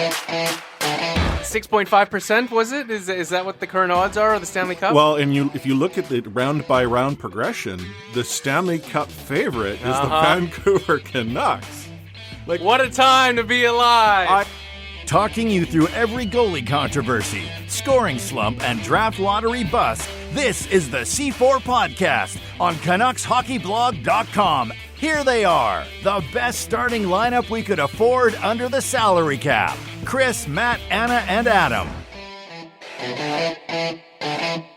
6.5%, was it? Is that what the current odds are of the Stanley Cup? Well, and if you look at the round-by-round progression, the Stanley Cup favorite is the Vancouver Canucks. Like, what a time to be alive! Talking you through every goalie controversy, scoring slump, and draft lottery bust, this is the C4 Podcast on CanucksHockeyBlog.com. Here they are, the best starting lineup we could afford under the salary cap. Chris, Matt, Anna, and Adam.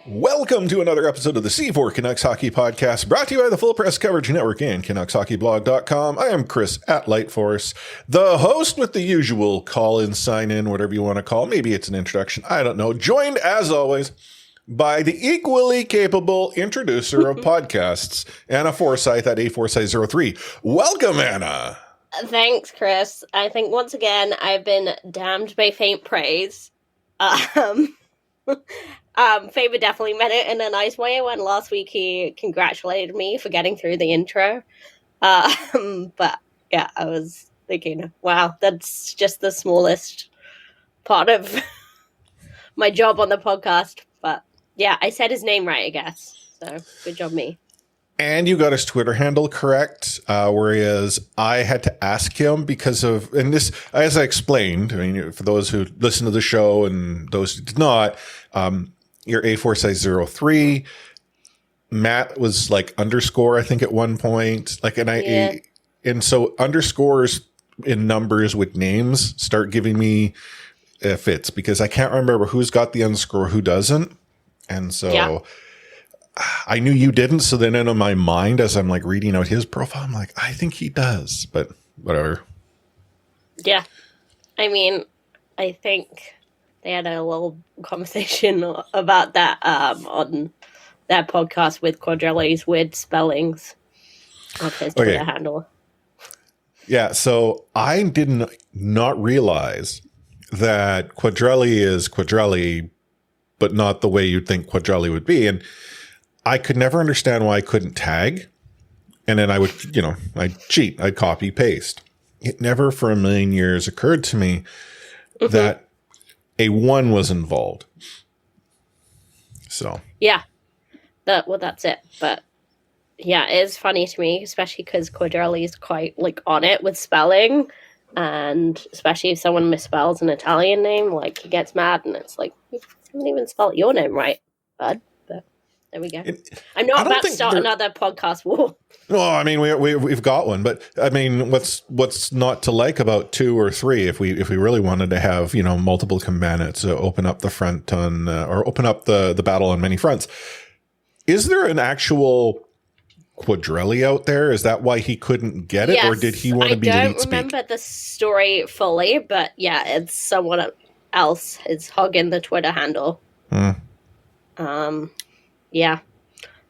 Welcome to another episode of the C4 Canucks Hockey Podcast, brought to you by the Full Press Coverage Network and CanucksHockeyBlog.com. I am Chris at Lightforce, the host with the usual call-in, sign-in, whatever you want to call it. Maybe it's an introduction, I don't know. Joined, as always, by the equally capable introducer of podcasts, Anna Forsyth at AForsyth03. Welcome, Anna. Thanks, Chris. I think once again I've been damned by faint praise. Faber definitely meant it in a nice way. When last week he congratulated me for getting through the intro. But yeah, I was thinking, wow, that's just the smallest part of my job on the podcast. But yeah, I said his name right, I guess. So good job, me. And you got his Twitter handle correct, whereas I had to ask him because of, and this, as I explained, I mean, for those who listen to the show and those who did not, you're A4Size03. Matt was like underscore, I think at one point, like, and so underscores in numbers with names start giving me fits because I can't remember who's got the underscore, who doesn't. And so I knew you didn't. So then in my mind, as I'm like reading out his profile, I'm like, I think he does, but whatever. Yeah. I mean, I think they had a little conversation about that on that podcast with Quadrelli's weird spellings of his Twitter handle. Yeah. So I did not realize that Quadrelli is Quadrelli, but not the way you'd think Quadrelli would be. And I could never understand why I couldn't tag. And then I would, I'd cheat. I'd copy paste. It never for a million years occurred to me that a 1 was involved. So. Yeah. That's it. But yeah, it is funny to me, especially because Quadrelli is quite on it with spelling. And especially if someone misspells an Italian name, he gets mad and it's like, you haven't even spelled your name right, bud. But there we go. I'm not about to start another podcast war. Well, I mean, we've got one, but I mean, what's not to like about 2 or 3 if we really wanted to have multiple combatants open up the front on or open up the battle on many fronts? Is there an actual Quadrelli out there? Is that why he couldn't get it, or did he want to be lead speak? I don't remember the story fully, but yeah, it's someone else is hogging the Twitter handle. Yeah.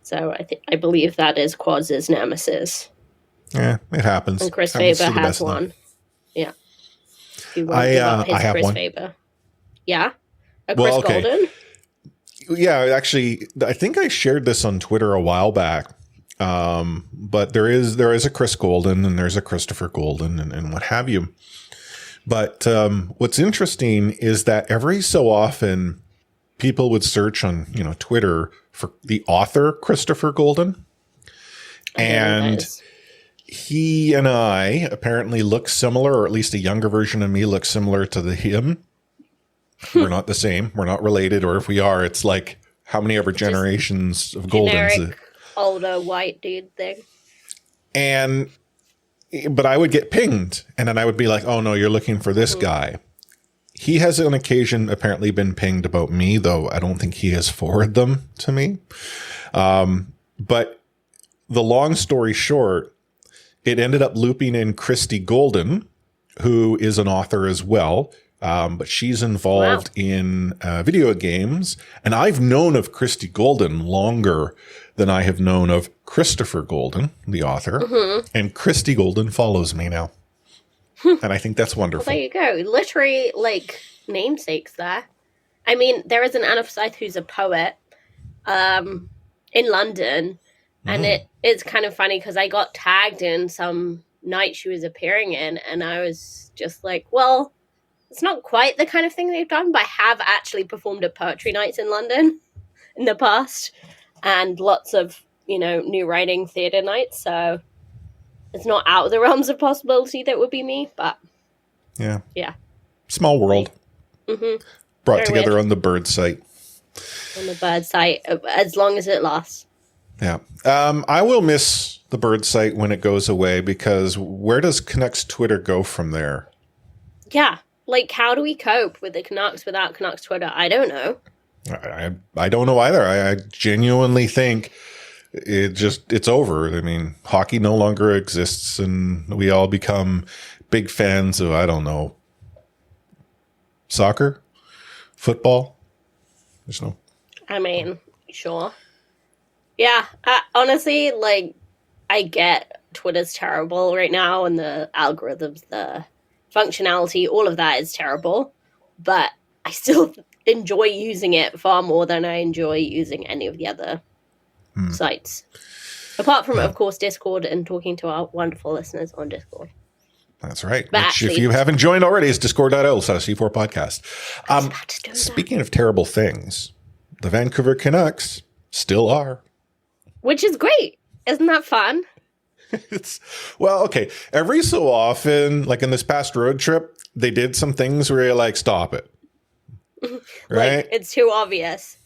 So I believe that is Quaz's nemesis. Yeah, it happens. And Chris Faber has one. Yeah. I have Chris one. Faber. Yeah. Chris Golden. Yeah, actually, I think I shared this on Twitter a while back. But there is a Chris Golden and there's a Christopher Golden and what have you. But what's interesting is that every so often people would search on Twitter for the author Christopher Golden, and he and I apparently look similar, or at least a younger version of me looks similar to him. We're not the same. We're not related, or if we are, it's like how many ever generations of Goldens. Older white dude thing. But I would get pinged, and then I would be like, oh no, you're looking for this guy. He has on occasion apparently been pinged about me, though I don't think he has forwarded them to me. But the long story short, it ended up looping in Christy Golden, who is an author as well. But she's involved in video games. And I've known of Christy Golden longer than I have known of Christopher Golden, the author. And Christy Golden follows me now. And I think that's wonderful. Well, there you go. Literally, namesakes there. I mean, there is an Anna Forsyth who's a poet in London. And it's kind of funny because I got tagged in some night she was appearing in. And I was just like, well, it's not quite the kind of thing they've done, but I have actually performed at poetry nights in London in the past, and lots of, new writing theatre nights, so it's not out of the realms of possibility that would be me, but Yeah. Small world. Mm-hmm. Brought Very together weird. on the bird site. On the bird site, as long as it lasts. Yeah. I will miss the bird site when it goes away, because where does Canucks Twitter go from there? Yeah. Like, how do we cope with the Canucks without Canucks Twitter? I don't know. I don't know either. I genuinely think it's over. I mean, hockey no longer exists, and we all become big fans of, I don't know, soccer, football. There's no. I mean, sure. Yeah, honestly, like, I get Twitter's terrible right now, and the algorithms, the functionality, all of that is terrible, but I still enjoy using it far more than I enjoy using any of the other sites. Apart from, of course, Discord and talking to our wonderful listeners on Discord. That's right. But Which, actually, if you haven't joined already, is discord.io/C4 podcast. Speaking of terrible things, the Vancouver Canucks still are. Which is great. Isn't that fun? Well, okay. Every so often, like in this past road trip, they did some things where you're like, stop it. Right? Like, it's too obvious.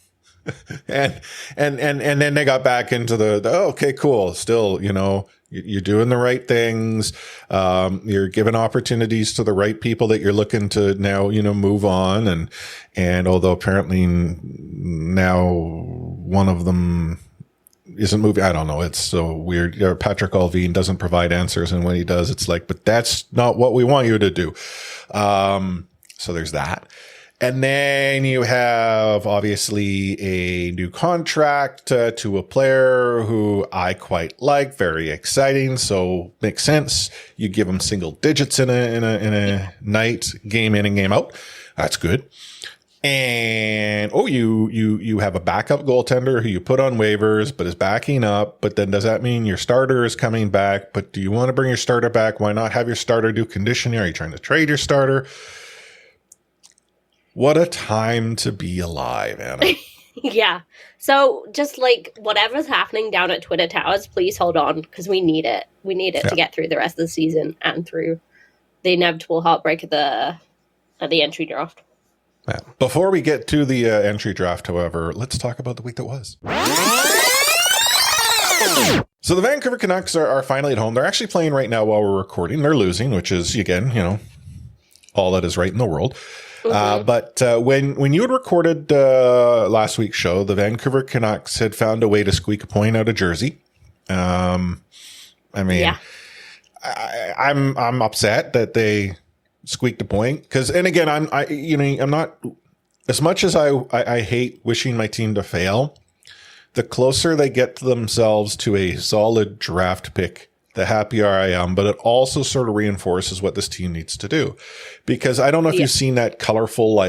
and then they got back into the okay, cool. Still, you're doing the right things. You're giving opportunities to the right people that you're looking to now, move on. And although apparently now one of them isn't moving, I don't know. It's so weird. Patrik Allvin doesn't provide answers. And when he does, it's like, but that's not what we want you to do. So there's that. And then you have obviously a new contract to a player who I quite like, very exciting. So makes sense. You give him single digits in a night, game in and game out. That's good. And you have a backup goaltender who you put on waivers but is backing up. But then does that mean your starter is coming back? But do you want to bring your starter back? Why not have your starter do conditioning? Are you trying to trade your starter? What a time to be alive, Anna. Yeah. So just like whatever's happening down at Twitter Towers, please hold on, because we need it. We need it to get through the rest of the season and through the inevitable heartbreak at the entry draft. Yeah. Before we get to the entry draft, however, let's talk about the week that was. So the Vancouver Canucks are finally at home. They're actually playing right now while we're recording. They're losing, which is, again, all that is right in the world. But when you had recorded last week's show, the Vancouver Canucks had found a way to squeak a point out of Jersey. I'm upset that they squeaked a point, because, and again, I'm not, as much as I hate wishing my team to fail, the closer they get to themselves to a solid draft pick, the happier I am, but it also sort of reinforces what this team needs to do. Because I don't know if you've seen that colorful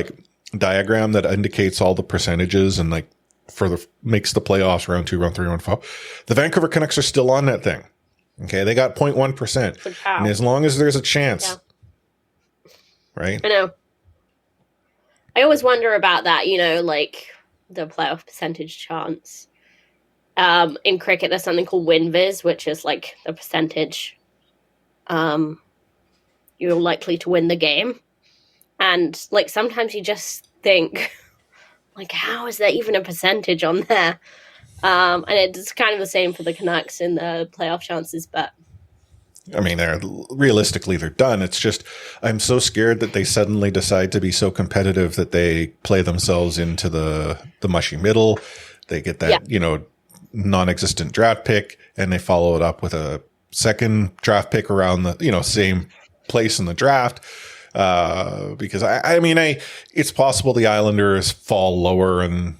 diagram that indicates all the percentages and makes the playoffs round 2, round 3, round 4. The Vancouver Canucks are still on that thing. Okay, they got 0.1%. And as long as there's a chance, right? I know. I always wonder about that, the playoff percentage chance. In cricket, there's something called win-vis, which is like the percentage you're likely to win the game. And sometimes you just think, how is there even a percentage on there? And it's kind of the same for the Canucks in the playoff chances, but I mean, realistically, they're done. It's just, I'm so scared that they suddenly decide to be so competitive that they play themselves into the mushy middle. They get that, non-existent draft pick, and they follow it up with a second draft pick around the, same place in the draft. Because it's possible the Islanders fall lower and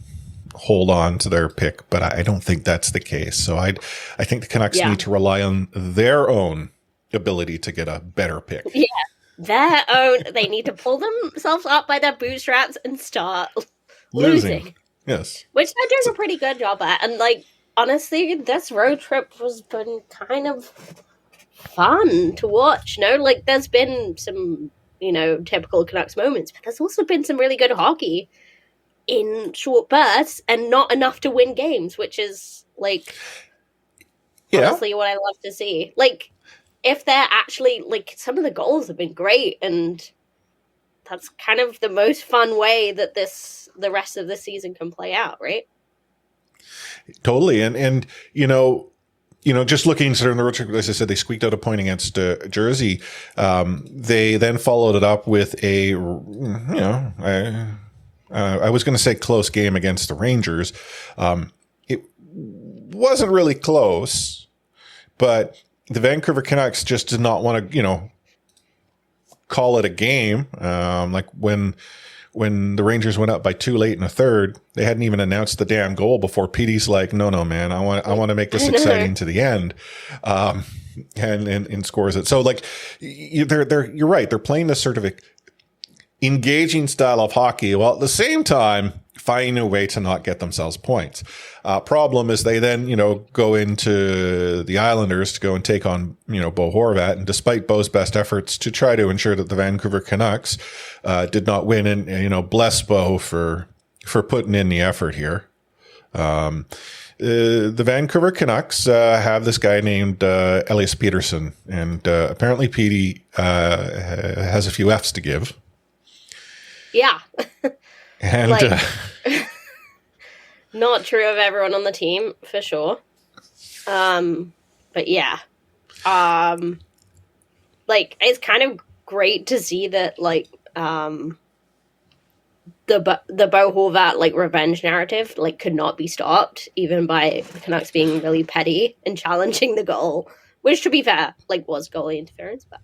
hold on to their pick, but I don't think that's the case. So I think the Canucks need to rely on their own ability to get a better pick. Yeah, their own. They need to pull themselves up by their bootstraps and start losing. Yes. Which they're doing a pretty good job at. And honestly, this road trip has been kind of fun to watch. There's been some typical Canucks moments. But there's also been some really good hockey in short bursts and not enough to win games, which is honestly what I love to see. If they're actually some of the goals have been great, and that's kind of the most fun way that the rest of the season can play out, right? Totally. And just looking sort of in the road trip, as I said, they squeaked out a point against Jersey. They then followed it up with I was going to say close game against the Rangers. It wasn't really close, but the Vancouver Canucks just did not want to, call it a game. When the Rangers went up by 2 late in the third, they hadn't even announced the damn goal before Petey's like, no, man, I want to make this exciting to the end. And scores it. So you're right. They're playing this sort of engaging style of hockey while at the same time finding a way to not get themselves points. Problem is they then, go into the Islanders to go and take on, Bo Horvat. And despite Bo's best efforts to try to ensure that the Vancouver Canucks did not win, and, bless Bo for putting in the effort here. The Vancouver Canucks have this guy named Elias Peterson, and apparently Petey has a few F's to give. Yeah. And not true of everyone on the team, for sure. But yeah. It's kind of great to see that, the Bo Horvat, revenge narrative, could not be stopped, even by the Canucks being really petty and challenging the goal, which, to be fair, was goalie interference, but...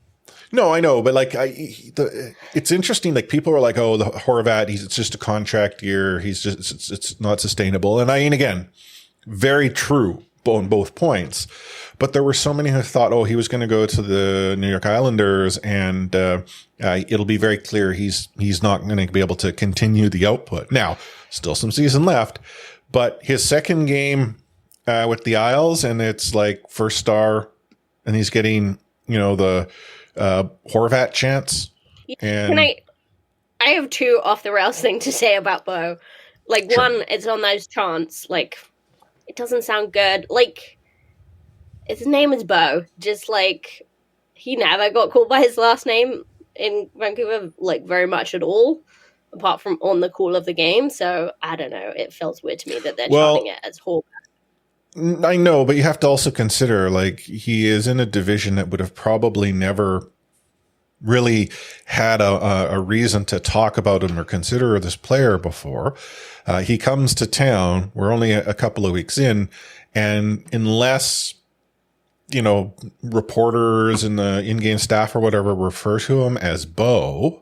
No, I know, but it's interesting. People are like, "Oh, the Horvat, it's just a contract year. It's not sustainable." And again, very true on both points. But there were so many who thought, "Oh, he was going to go to the New York Islanders, and it'll be very clear he's not going to be able to continue the output." Now, still some season left, but his second game with the Isles, and it's first star, and he's getting the Horvat chance. And I have two off the rails things to say about Bo. Sure. One, it's on those chants. It doesn't sound good. His name is Bo. Just he never got called by his last name in Vancouver, very much at all, apart from on the call of the game. So I don't know. It feels weird to me that they're chanting it as Horvat. I know, but you have to also consider, he is in a division that would have probably never really had a reason to talk about him or consider this player before. He comes to town. We're only a couple of weeks in, and unless, reporters and the in-game staff or whatever refer to him as Bo,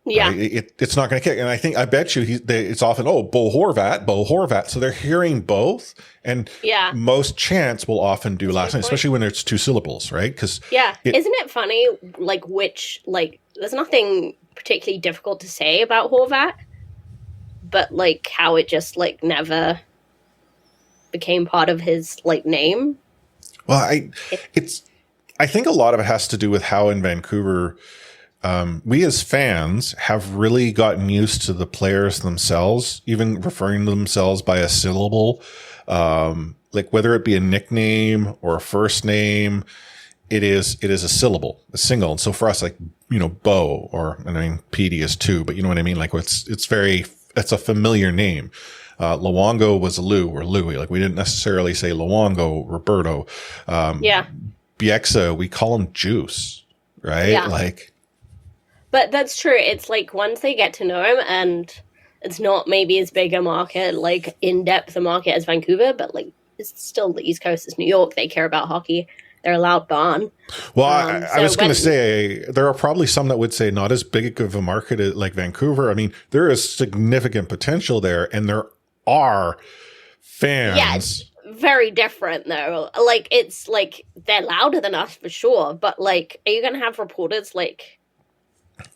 yeah, it's not going to kick. And I bet you it's often, Bo Horvat. So they're hearing both, and most chants will often do last name, especially when it's 2 syllables, right? Because isn't it funny? There's nothing particularly difficult to say about Horvat, but how it just never became part of his name. Well, I think a lot of it has to do with how in Vancouver. We as fans have really gotten used to the players themselves, even referring to themselves by a syllable, whether it be a nickname or a first name, it is a syllable, a single. And so for us, Bo, or Petey is too, but you know what I mean? It's a familiar name. Luongo was Lou or Louie. We didn't necessarily say Luongo, Roberto. Bieksa, we call him Juice, right? Yeah. But that's true. It's once they get to know him, and it's not maybe as big a market, in-depth a market as Vancouver, but it's still the East Coast, it's New York. They care about hockey. They're a loud barn. Well, I was going to say, there are probably some that would say not as big of a market like Vancouver. There is significant potential there, and there are fans. Yeah, it's very different, though. It's they're louder than us, for sure, but are you going to have reporters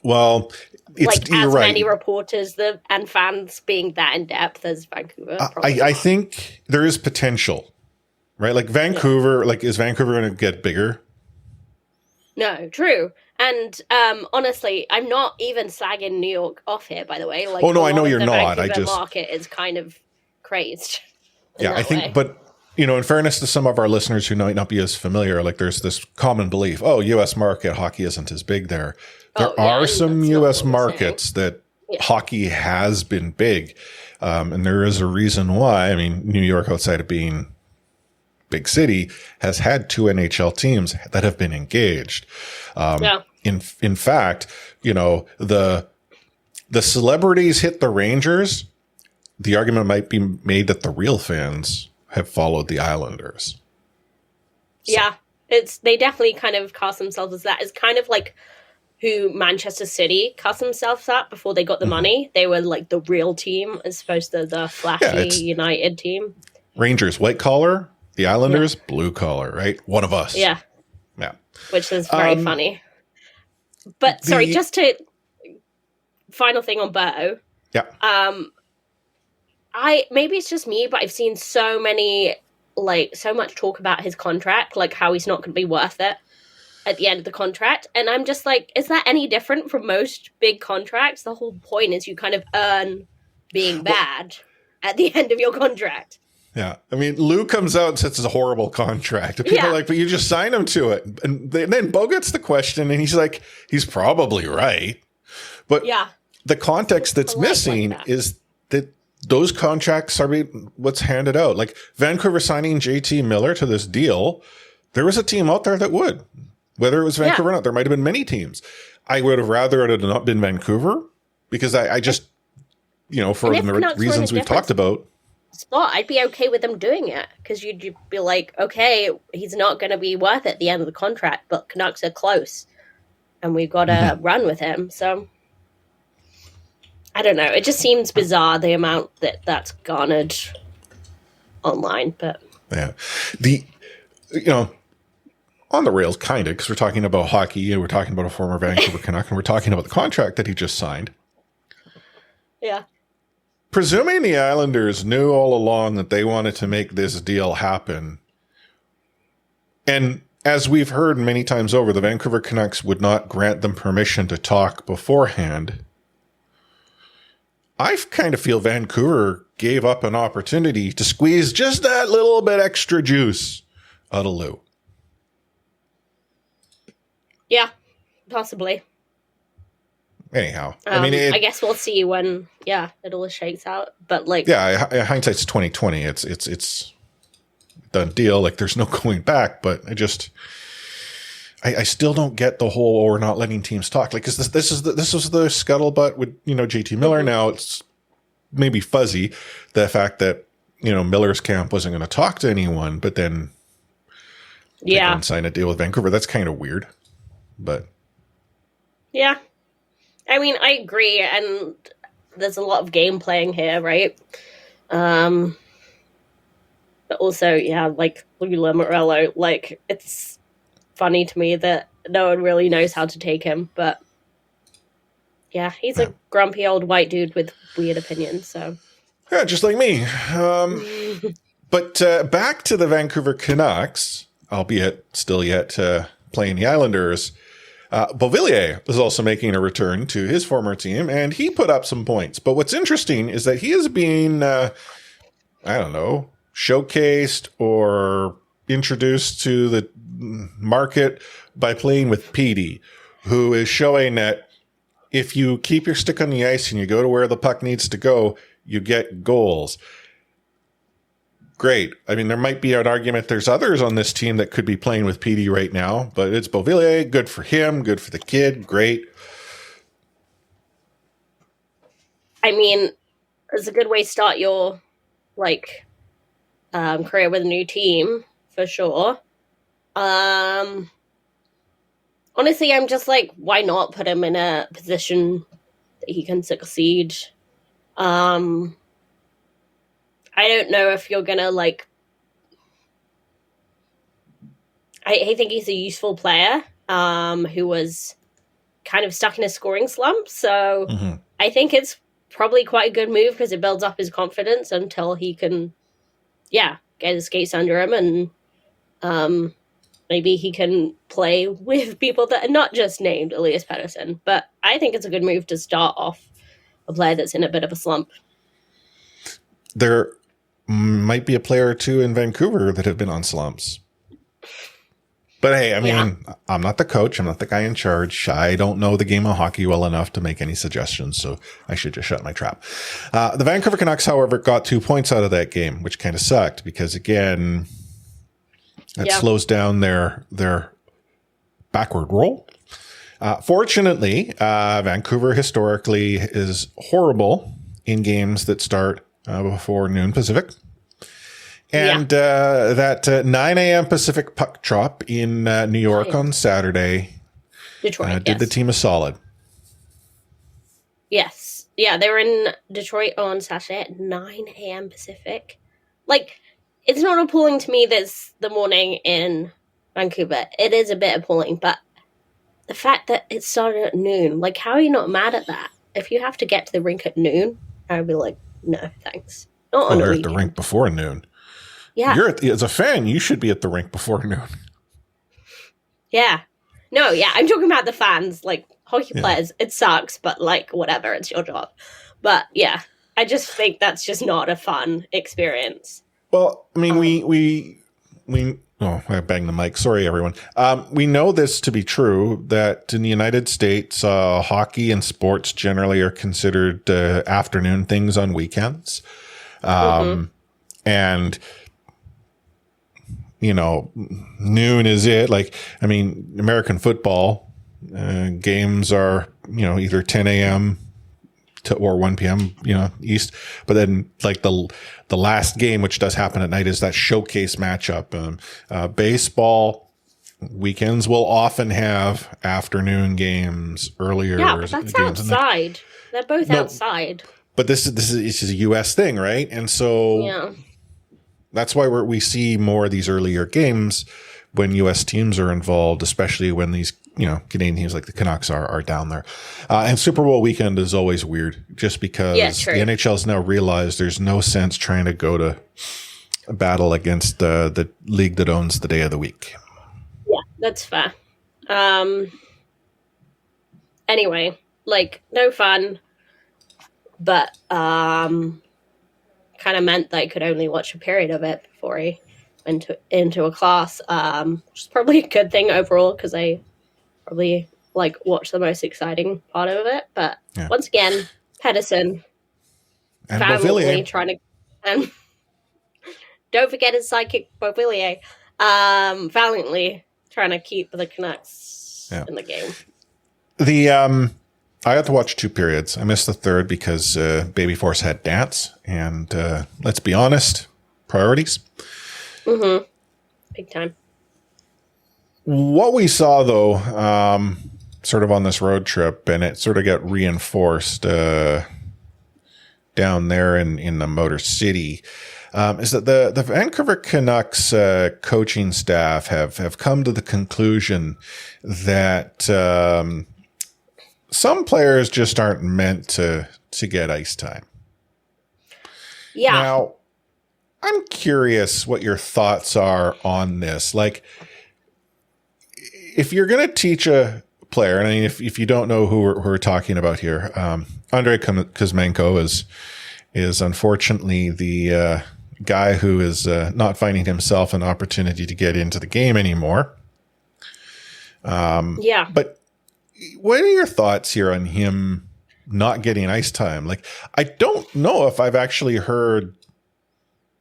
Well, it's as right. many reporters and fans being that in depth as Vancouver? I think there is potential, right? Vancouver, is Vancouver going to get bigger? No, true. And honestly, I'm not even slagging New York off here, by the way. Like, Oh, no, I know the you're not. Vancouver market is kind of crazed. Yeah, I think, but in fairness to some of our listeners who might not be as familiar, like there's this common belief, U.S. market hockey isn't as big there. There are some U.S. markets that hockey has been big, and there is a reason why. I mean, New York, outside of being big city, has had 2 NHL teams that have been engaged. In fact, the celebrities hit the Rangers. The argument might be made that the real fans have followed the Islanders. So. Yeah, they definitely kind of cast themselves as that. It's kind of like who Manchester City cast themselves at before they got the money. They were like the real team as opposed to the flashy United team. Rangers, white collar. The Islanders, blue collar, right? One of us. Yeah. Yeah. Which is very funny. But sorry, just to final thing on Bo. Yeah. Maybe it's just me, but I've seen so much talk about his contract, like how he's not going to be worth it at the end of the contract. And I'm just like, is that any different from most big contracts? The whole point is you kind of earn being bad at the end of your contract. Yeah. I mean, Lou comes out and says it's a horrible contract. And people are like, but you just sign him to it. And then Bo gets the question and he's like, he's probably right. But the context that's missing is that those contracts are what's handed out. Like Vancouver signing JT Miller to this deal, there was a team out there that would. Whether it was Vancouver or not, there might have been many teams. I would have rather it had not been Vancouver because I just, for the reasons we've talked about. Spot, I'd be okay with them doing it because you'd be like, okay, he's not going to be worth it at the end of the contract, but Canucks are close and we've got to run with him. So I don't know. It just seems bizarre the amount that's garnered online, but yeah, on the rails, kind of, because we're talking about hockey and we're talking about a former Vancouver Canuck and we're talking about the contract that he just signed. Yeah. Presuming the Islanders knew all along that they wanted to make this deal happen, and as we've heard many times over, the Vancouver Canucks would not grant them permission to talk beforehand. I kind of feel Vancouver gave up an opportunity to squeeze just that little bit extra juice out of Lou. Yeah, possibly. Anyhow, I guess we'll see when, it all shakes out. But hindsight's 2020. It's done deal. Like there's no going back. But I still don't get the whole we're not letting teams talk. Like, 'cause this was the scuttlebutt with JT Miller. Now it's maybe fuzzy the fact that Miller's camp wasn't going to talk to anyone, but then they didn't sign a deal with Vancouver. That's kind of weird. But yeah. I mean, I agree, and there's a lot of game playing here, right? But also, like Lou Lamoriello, like it's funny to me that no one really knows how to take him, but he's a grumpy old white dude with weird opinions. So just like me. But back to the Vancouver Canucks, albeit still yet playing the Islanders. Beauvillier is also making a return to his former team, and he put up some points. But what's interesting is that he is being, showcased or introduced to the market by playing with Petey, who is showing that if you keep your stick on the ice and you go to where the puck needs to go, you get goals. Great. I mean, there might be an argument. There's others on this team that could be playing with PD right now, but it's Beauvillier. Good for him. Good for the kid. Great. I mean, it's a good way to start your career with a new team for sure. Honestly, I'm just like, why not put him in a position that he can succeed? I don't know if you're gonna I think he's a useful player who was kind of stuck in a scoring slump. So I think it's probably quite a good move because it builds up his confidence until he can, get his skates under him and maybe he can play with people that are not just named Elias Pettersson. But I think it's a good move to start off a player that's in a bit of a slump. There might be a player or two in Vancouver that have been on slumps. But hey, I mean, I'm not the coach. I'm not the guy in charge. I don't know the game of hockey well enough to make any suggestions, so I should just shut my trap. The Vancouver Canucks, however, got 2 points out of that game, which kind of sucked because, again, it slows down their backward roll. Fortunately, Vancouver historically is horrible in games that start before noon Pacific. And that 9 a.m. Pacific puck drop in New York on Saturday Detroit did the team a solid. Yes. Yeah, they were in Detroit on Saturday at 9 a.m. Pacific. Like, it's not appalling to me this the morning in Vancouver. It is a bit appalling, but the fact that it started at noon, like, how are you not mad at that? If you have to get to the rink at noon, I'd be like, no, thanks. Not on a You're at weekend. the rink before noon. Yeah. As a fan, you should be at the rink before noon. Yeah. No, yeah, I'm talking about the fans, like, hockey players. It sucks, but, like, whatever, it's your job. But, yeah, I just think that's just not a fun experience. Well, I mean, I banged the mic. Sorry, everyone. We know this to be true, that in the United States, hockey and sports generally are considered afternoon things on weekends. And, you know, noon is it. Like, I mean, American football games are, you know, either 10 a.m. or 1 p.m., you know, East. But then, like, the last game, which does happen at night, is that showcase matchup. Baseball weekends will often have afternoon games earlier. Yeah, but that's games outside. They're both outside. But this is a U.S. thing, right? And so that's why we see more of these earlier games when U.S. teams are involved, especially when these, you know, Canadian teams like the Canucks are down there. And Super Bowl weekend is always weird just because the NHL has now realized there's no sense trying to go to a battle against the league that owns the day of the week. Yeah, that's fair. Anyway, like, no fun, but kind of meant that I could only watch a period of it before I went into a class, which is probably a good thing overall because I probably like watched the most exciting part of it. But once again, Pedersen and valiantly Beauvillier trying to, and don't forget his sidekick Beauvillier, valiantly trying to keep the Canucks in the game. I got to watch 2 periods. I missed the third because Baby Force had dance, and let's be honest, priorities. Mm-hmm. Big time. What we saw, though, sort of on this road trip, and it sort of got reinforced down there in the Motor City, is that the Vancouver Canucks coaching staff have come to the conclusion that some players just aren't meant to get ice time. Yeah. Now, I'm curious what your thoughts are on this. Like, if you're going to teach a player, and I mean, if you don't know who we're talking about here, Andrei Kuzmenko is unfortunately the guy who is not finding himself an opportunity to get into the game anymore. But what are your thoughts here on him not getting ice time? Like, I don't know if I've actually heard.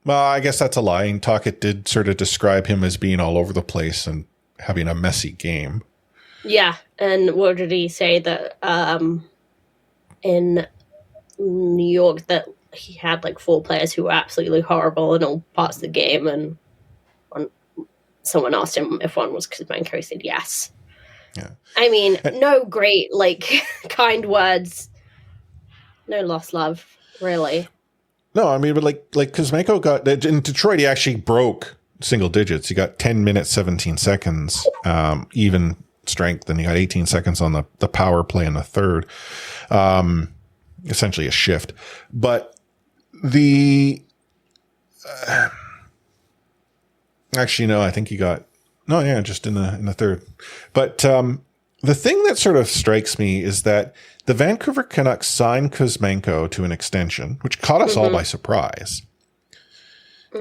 Well, I guess that's a lie. Talkett did sort of describe him as being all over the place and having a messy game. Yeah, and what did he say that in New York that he had like 4 players who were absolutely horrible in all parts of the game, and someone asked him if one was Kuzmenko, he said yes. Yeah. I mean, no great, like, kind words. No lost love, really. No, I mean, but like Kuzmenko got in Detroit, he actually broke single digits. He got 10 minutes, 17 seconds, even strength, and he got 18 seconds on the power play in the third. Essentially a shift. But actually, no, I think he got No, yeah, just in the third. But the thing that sort of strikes me is that the Vancouver Canucks signed Kuzmenko to an extension, which caught us all by surprise.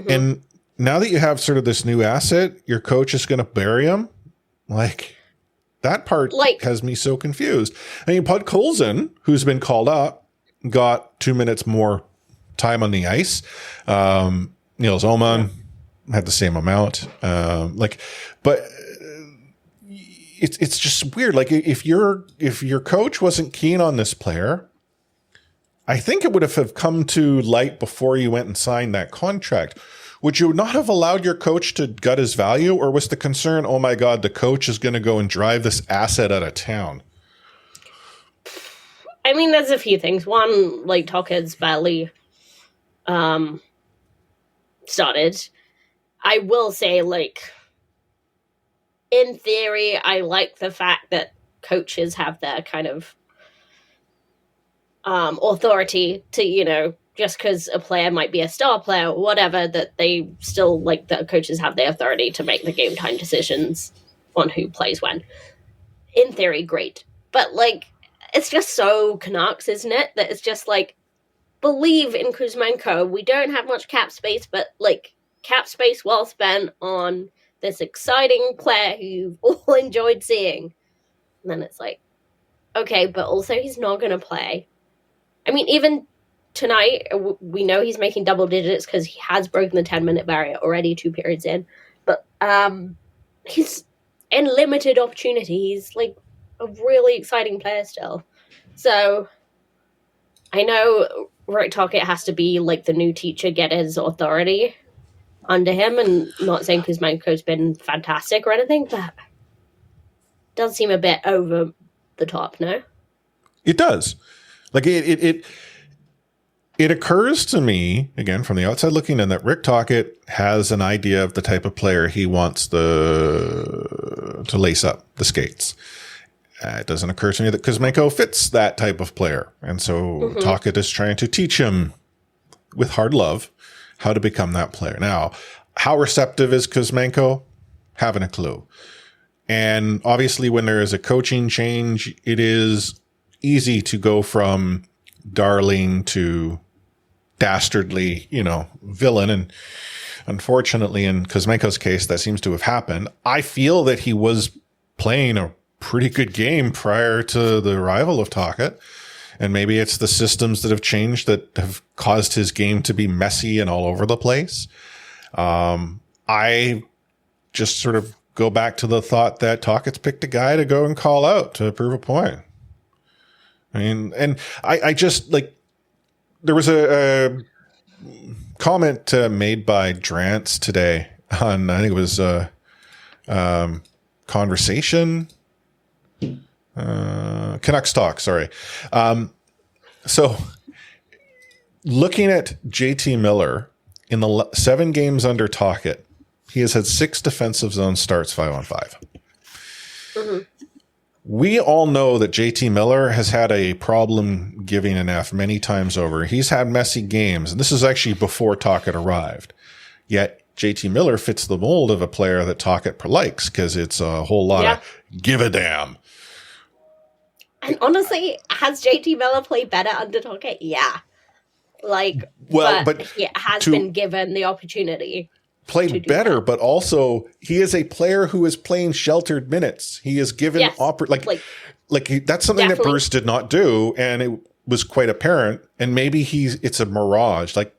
And now that you have sort of this new asset, your coach is going to bury him. Like, that part has me so confused. I mean, Pud Colson, who's been called up, got 2 minutes more time on the ice. Niels Oman had the same amount. But it's just weird. Like, if your coach wasn't keen on this player, I think it would have come to light before you went and signed that contract. Would you not have allowed your coach to gut his value, or was the concern, oh my God, the coach is going to go and drive this asset out of town? I mean, there's a few things. One, like, Tocchet's barely started. I will say, like, in theory, I like the fact that coaches have their kind of authority to, you know, just because a player might be a star player or whatever, that they still, like, the coaches have the authority to make the game time decisions on who plays when. In theory, great. But, like, it's just so Canucks, isn't it? That it's just like, believe in Kuzmenko. We don't have much cap space, but, like, cap space well spent on this exciting player who you've all enjoyed seeing. And then it's like, okay, but also he's not going to play. I mean, even tonight, we know he's making double digits because he has broken the 10-minute barrier already 2 periods in. But he's in limited opportunity. He's, like, a really exciting player still. So I know Rick Tocchet has to be, like, the new teacher, get his authority under him, and not saying Kuzmenko's been fantastic or anything, but it does seem a bit over the top, no? It does. Like, it occurs to me, again, from the outside looking in, that Rick Tocchet has an idea of the type of player he wants to lace up the skates. It doesn't occur to me that Kuzmenko fits that type of player. And so Tocchet is trying to teach him with hard love how to become that player. Now, how receptive is Kuzmenko? Haven't a clue. And obviously, when there is a coaching change, it is easy to go from darling to dastardly, you know, villain. And unfortunately, in Kuzmenko's case, that seems to have happened. I feel that he was playing a pretty good game prior to the arrival of Tocchet. And maybe it's the systems that have changed that have caused his game to be messy and all over the place. I just sort of go back to the thought that Tocchet's picked a guy to go and call out to prove a point. I mean, and I just, like, there was a comment made by Drance today on, I think it was Conversation, Canucks Talk, sorry. So looking at JT Miller in the 7 games under Tocchet, he has had 6 defensive zone starts, 5-on-5. Mm-hmm. We all know that JT Miller has had a problem giving an F many times over. He's had messy games, and this is actually before Tocchet arrived. Yet JT Miller fits the mold of a player that Tocchet likes, because it's a whole lot of give a damn. And honestly, has JT Miller played better under Tocchet? Yeah. Like, well, but he has been given the opportunity. Played better, but also he is a player who is playing sheltered minutes. He is given that's something that Bruce did not do, and it was quite apparent. And maybe it's a mirage. Like,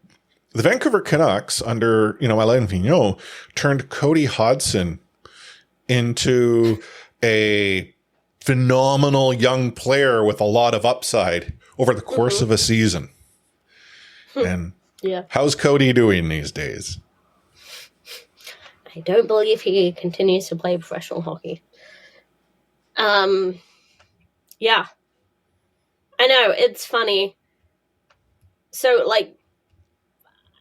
the Vancouver Canucks under Alain Vigneault turned Cody Hodgson into a phenomenal young player with a lot of upside over the course of a season. And how's Cody doing these days? I don't believe he continues to play professional hockey. Yeah. I know, it's funny. So, like,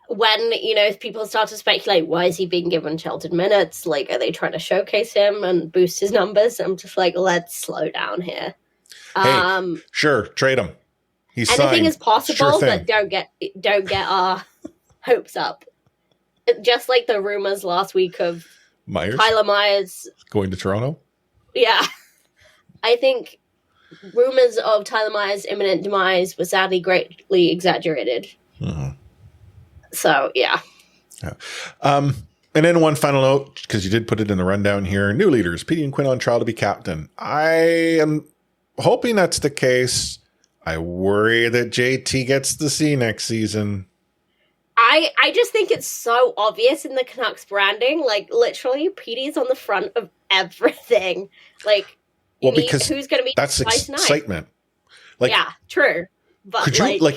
when, people start to speculate, why is he being given sheltered minutes? Like, are they trying to showcase him and boost his numbers? I'm just like, let's slow down here. Hey, sure, trade him. He's anything signed. is possible, but don't get our hopes up. Just like the rumors last week of Myers? Tyler Myers. Going to Toronto? Yeah. I think rumors of Tyler Myers' imminent demise were sadly greatly exaggerated. Mm-hmm. So, yeah. And then one final note, because you did put it in the rundown here. New leaders, Petey and Quinn on trial to be captain. I am hoping that's the case. I worry that JT gets the C next season. I just think it's so obvious in the Canucks branding. Like, literally, Petey's on the front of everything. Like, because who's going to be that's excitement. Like, yeah, true. But could you,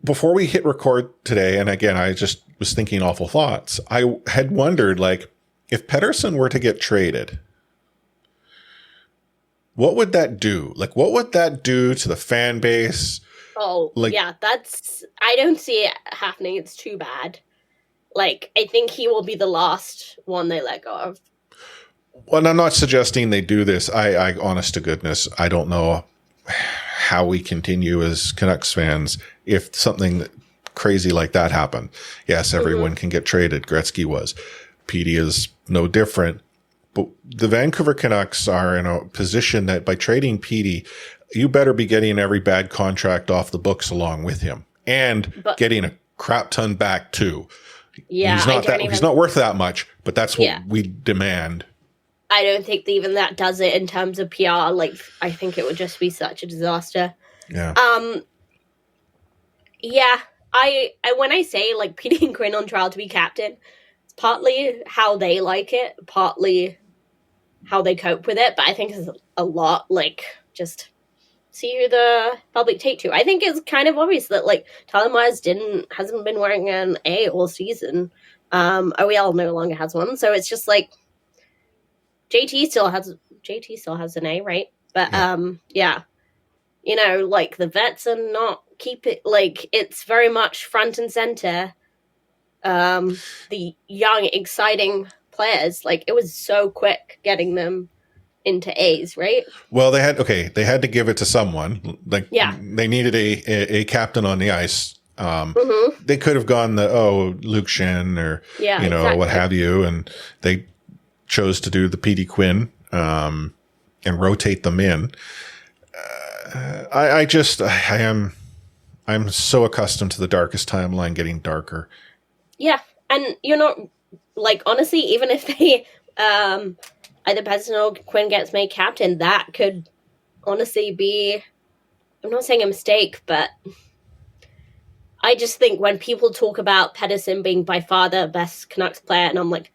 before we hit record today, and again, I just was thinking awful thoughts. I had wondered, like, if Pettersson were to get traded, what would that do? Like, what would that do to the fan base? Oh, yeah, I don't see it happening. It's too bad. Like, I think he will be the last one they let go of. Well, I'm not suggesting they do this. I honest to goodness, I don't know how we continue as Canucks fans if something crazy like that happened. Yes, everyone can get traded. Gretzky was. Petey is no different. But the Vancouver Canucks are in a position that by trading Petey, you better be getting every bad contract off the books along with him and getting a crap ton back too. Yeah, he's not worth that much, but that's what we demand. I don't think even that does it in terms of PR. Like, I think it would just be such a disaster. Yeah. Yeah. I when I say like Petey and Quinn on trial to be captain, it's partly how they like it, partly how they cope with it. But I think it's a lot like just see who the public take to. I think it's kind of obvious that like Tyler Myers hasn't been wearing an A all season. OEL no longer has one, so it's just like JT still has an A, right? But yeah. You know, like the vets are not it's very much front and center. The young, exciting players, like it was so quick getting them into A's, right? Well, they had to give it to someone. Like, they needed a captain on the ice. They could have gone Luke Shen or what have you, and they chose to do the Petey Quinn and rotate them in. I'm so accustomed to the darkest timeline getting darker. Yeah, and you're not like honestly, even if they either Pettersson or Quinn gets made captain, that could honestly be, I'm not saying a mistake, but I just think when people talk about Pettersson being by far the best Canucks player, and I'm like,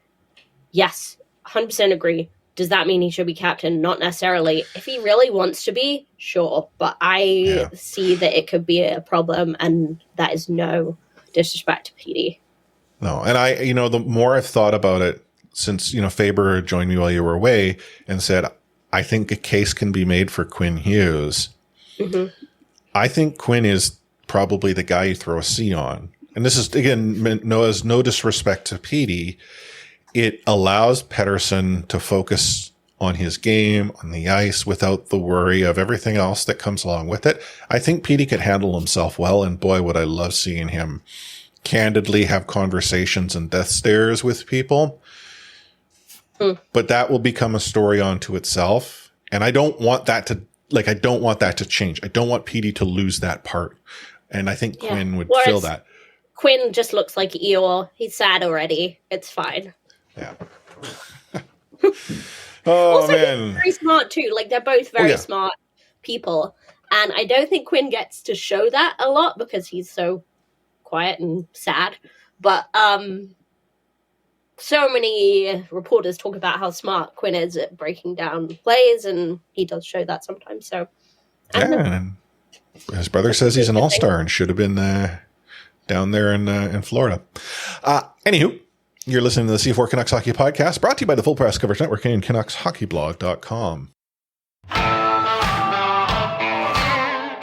yes, 100% agree. Does that mean he should be captain? Not necessarily. If he really wants to be, sure. But I see that it could be a problem, and that is no disrespect to Petey. No, and the more I've thought about it since, Faber joined me while you were away and said, I think a case can be made for Quinn Hughes. Mm-hmm. I think Quinn is probably the guy you throw a C on. And this is, again, no disrespect to Petey. It allows Pettersson to focus on his game, on the ice, without the worry of everything else that comes along with it. I think Petey could handle himself well, and boy, would I love seeing him candidly have conversations and death stares with people. But that will become a story unto itself. And I don't want that to change. I don't want Petey to lose that part. And I think Quinn would fill that. Quinn just looks like Eeyore. He's sad already. It's fine. Yeah. Also, man. He's very smart too. Like they're both very smart people. And I don't think Quinn gets to show that a lot because he's so quiet and sad. But so many reporters talk about how smart Quinn is at breaking down plays, and he does show that sometimes. So, and his brother says he's an all-star and should have been down there in Florida. Anywho, you're listening to the C4 Canucks Hockey Podcast, brought to you by the Full Press Coverage Network and CanucksHockeyBlog.com.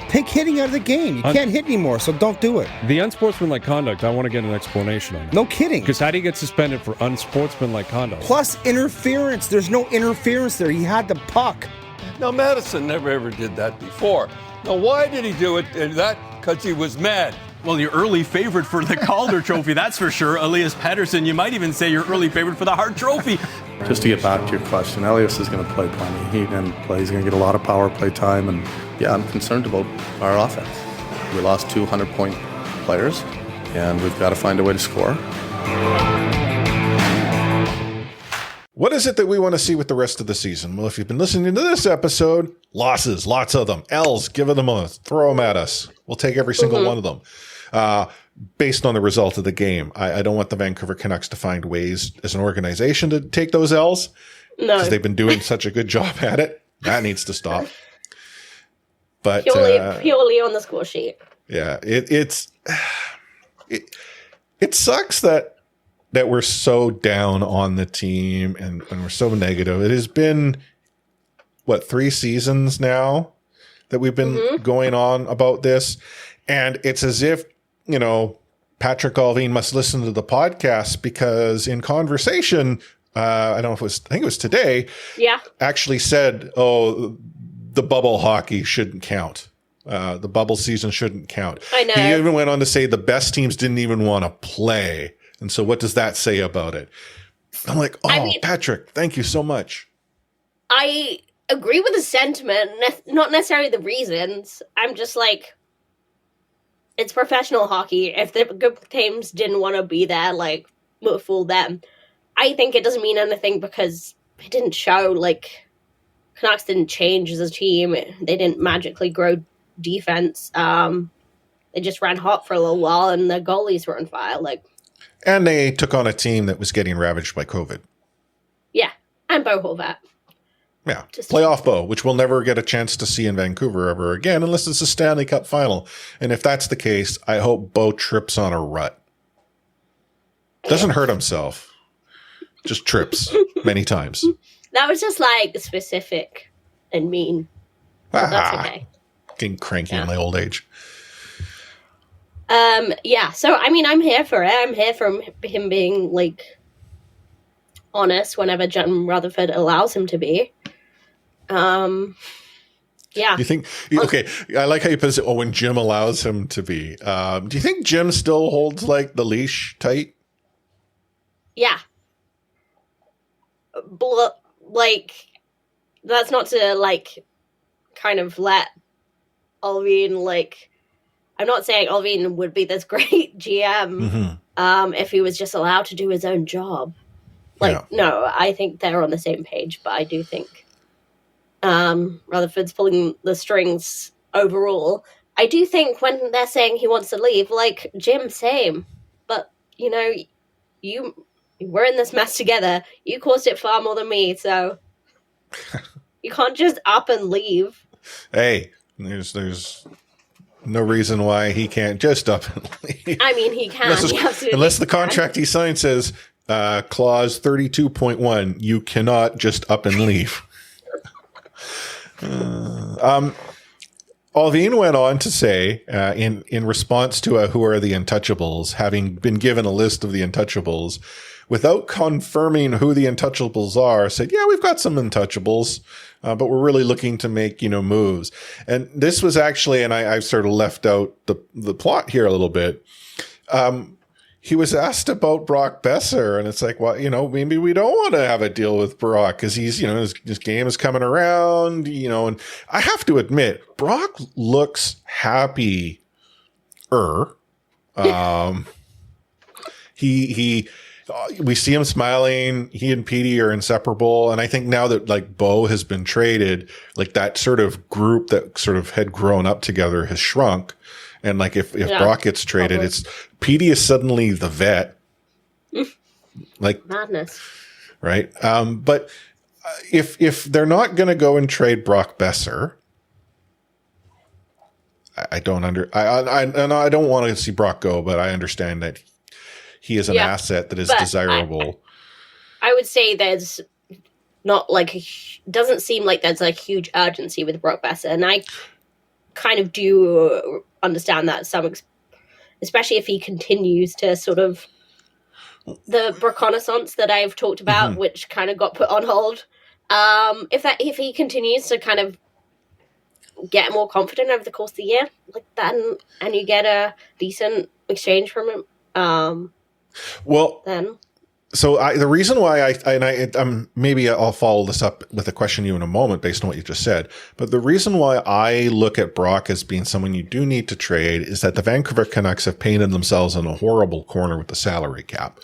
Take hitting out of the game. You can't hit anymore, so don't do it. The unsportsmanlike conduct, I want to get an explanation on it. No kidding. Because how do you get suspended for unsportsmanlike conduct? Plus interference. There's no interference there. He had the puck. Now, Madison never ever did that before. Now, why did he do it? That because he was mad. Well, your early favorite for the Calder Trophy, that's for sure. Elias Pettersson, you might even say your early favorite for the Hart Trophy. Just to get back to your question, Elias is going to play plenty. He's going to get a lot of power play time, and yeah, I'm concerned about our offense. We lost 200-point players, and we've got to find a way to score. What is it that we want to see with the rest of the season? Well, if you've been listening to this episode, losses, lots of them. L's, give them a throw them at us. We'll take every single one of them. Based on the result of the game. I don't want the Vancouver Canucks to find ways as an organization to take those L's. No. Because they've been doing such a good job at it. That needs to stop. But purely on the score sheet. Yeah, it sucks that we're so down on the team and we're so negative. It has been, 3 seasons now that we've been going on about this. And it's as if, Patrik Allvin must listen to the podcast because in conversation, I think it was today, actually said, the bubble hockey shouldn't count. The bubble season shouldn't count. I know. He even went on to say the best teams didn't even want to play. And so what does that say about it? I'm like, Patrik, thank you so much. I agree with the sentiment, not necessarily the reasons. I'm just like, it's professional hockey. If the good teams didn't want to be there, we'll fool them. I think it doesn't mean anything because it didn't show, Canucks didn't change as a team. They didn't magically grow defense. They just ran hot for a little while and the goalies were on fire. And they took on a team that was getting ravaged by COVID. Yeah, and Bo Horvat. Yeah, playoff Bo, which we'll never get a chance to see in Vancouver ever again unless it's a Stanley Cup final. And if that's the case, I hope Bo trips on a rut. Doesn't hurt himself. Just trips many times. That was just specific and mean. But that's okay. Getting cranky in my old age. So I'm here for it. I'm here for him being honest whenever Jim Rutherford allows him to be. You think, okay, I like how you put it, when Jim allows him to be. Do you think Jim still holds the leash tight? Yeah. That's not to kind of let Allvin I'm not saying Allvin would be this great GM if he was just allowed to do his own job. No, I think they're on the same page, but I do think Rutherford's pulling the strings overall. I do think when they're saying he wants to leave, Jim, same. But, you we're in this mess together. You caused it far more than me, so you can't just up and leave. Hey, there's no reason why he can't just up and leave. I mean, he can. Unless the contract he signed says, clause 32.1, you cannot just up and leave. Allvin went on to say, in response to Who Are the Untouchables, having been given a list of the Untouchables, without confirming who the Untouchables are, said, yeah, we've got some Untouchables, but we're really looking to make, moves. And this was actually, and I've sort of left out the plot here a little bit. He was asked about Brock Besser, and it's like, well, maybe we don't want to have a deal with Brock because he's, his game is coming around, and I have to admit, Brock looks happier. We see him smiling. He and Petey are inseparable. And I think now that Bo has been traded, that sort of group that sort of had grown up together has shrunk. And if Brock gets traded, it's Petey is suddenly the vet. Madness. Right. But if they're not going to go and trade Brock Besser, I don't want to see Brock go, but I understand that he is an asset that is desirable. I would say there's not doesn't seem like there's huge urgency with Brock Besser, and I kind of do understand that especially if he continues to sort of the reconnaissance that I've talked about, which kind of got put on hold. If he continues to kind of get more confident over the course of the year, like that, and you get a decent exchange from him, then. So the reason why I'm maybe I'll follow this up with a question to you in a moment based on what you just said. But the reason why I look at Brock as being someone you do need to trade is that the Vancouver Canucks have painted themselves in a horrible corner with the salary cap.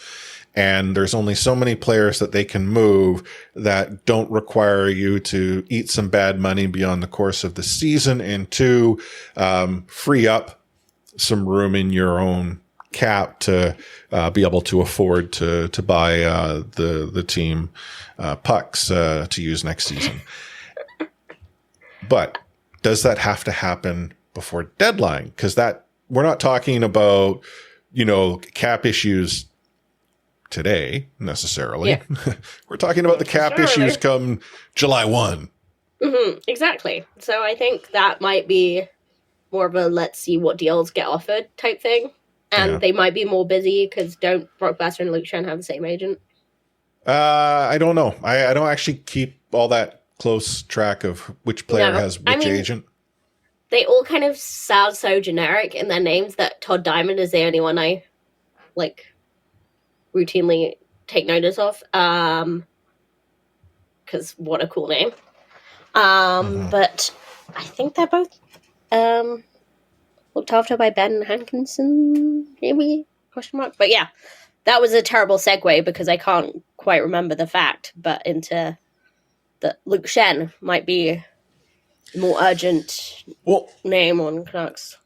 And there's only so many players that they can move that don't require you to eat some bad money beyond the course of the season, and two, free up some room in your own cap to be able to afford to buy the team pucks to use next season. But does that have to happen before deadline? Because that we're not talking about, cap issues today necessarily. Yeah. We're talking about the cap issues come July 1. Mm-hmm, exactly. So I think that might be more of a let's see what deals get offered type thing. And they might be more busy because don't Brock Besser and Luke Schenn have the same agent? I don't know. I don't actually keep all that close track of which player has which agent. They all kind of sound so generic in their names that Todd Diamond is the only one I routinely take notice of. Because what a cool name. But I think they're both looked after by Ben Hankinson, maybe? Question mark. But yeah, that was a terrible segue because I can't quite remember the fact, but into the Luke Schenn might be more urgent name on Canucks.